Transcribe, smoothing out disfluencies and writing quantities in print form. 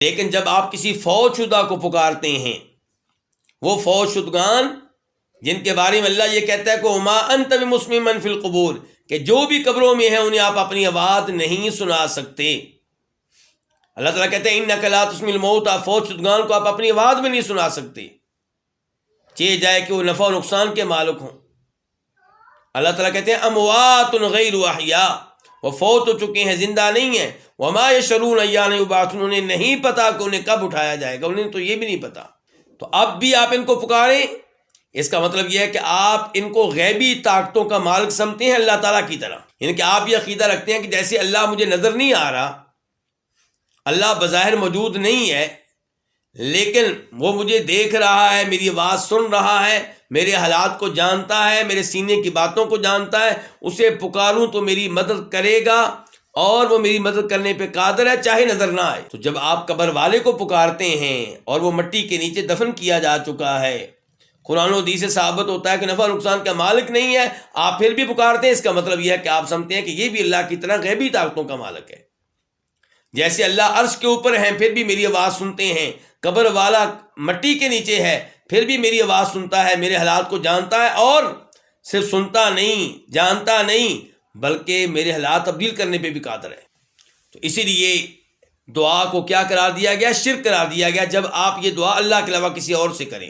لیکن جب آپ کسی فوت شدہ کو پکارتے ہیں، وہ فوت شدگان جن کے بارے میں اللہ یہ کہتا ہے کہ وما انت بمسمع من فی القبور، کہ جو بھی قبروں میں ہیں انہیں آپ اپنی آواز نہیں سنا سکتے۔ اللہ تعالیٰ کہتے ہیں انک لا تسمع الموتى، فوت شدگان کو آپ اپنی آواز میں نہیں سنا سکتے، چاہے جائے کہ وہ نفع و نقصان کے مالک ہوں۔ اللہ تعالیٰ کہتے ہیں اموات غیر احیاء، وہ فوت ہو چکے ہیں، زندہ نہیں ہیں۔ وما یشعرون ایان یبعثون، انہیں نہیں پتا کہ انہیں کب اٹھایا جائے گا، انہیں تو یہ بھی نہیں پتا۔ تو اب بھی آپ ان کو پکاریں، اس کا مطلب یہ ہے کہ آپ ان کو غیبی طاقتوں کا مالک سمجھتے ہیں اللہ تعالیٰ کی طرح، یعنی کہ آپ یہ عقیدہ رکھتے ہیں کہ جیسے اللہ مجھے نظر نہیں آ رہا، اللہ بظاہر موجود نہیں ہے، لیکن وہ مجھے دیکھ رہا ہے، میری آواز سن رہا ہے، میرے حالات کو جانتا ہے، میرے سینے کی باتوں کو جانتا ہے، اسے پکاروں تو میری مدد کرے گا اور وہ میری مدد کرنے پہ قادر ہے، چاہے نظر نہ آئے۔ تو جب آپ قبر والے کو پکارتے ہیں اور وہ مٹی کے نیچے دفن کیا جا چکا ہے، قرآن و حدیث سے ثابت ہوتا ہے کہ نفع نقصان کا مالک نہیں ہے، آپ پھر بھی پکارتے ہیں، اس کا مطلب یہ ہے کہ آپ سمجھتے ہیں کہ یہ بھی اللہ کی طرح غیبی طاقتوں کا مالک ہے۔ جیسے اللہ عرش کے اوپر ہیں پھر بھی میری آواز سنتے ہیں، قبر والا مٹی کے نیچے ہے پھر بھی میری آواز سنتا ہے، میرے حالات کو جانتا ہے، اور صرف سنتا نہیں، جانتا نہیں، بلکہ میرے حالات تبدیل کرنے پہ بھی قادر ہے۔ تو اسی لیے دعا کو کیا قرار دیا گیا؟ شرک قرار دیا گیا، جب آپ یہ دعا اللہ کے علاوہ کسی اور سے کریں۔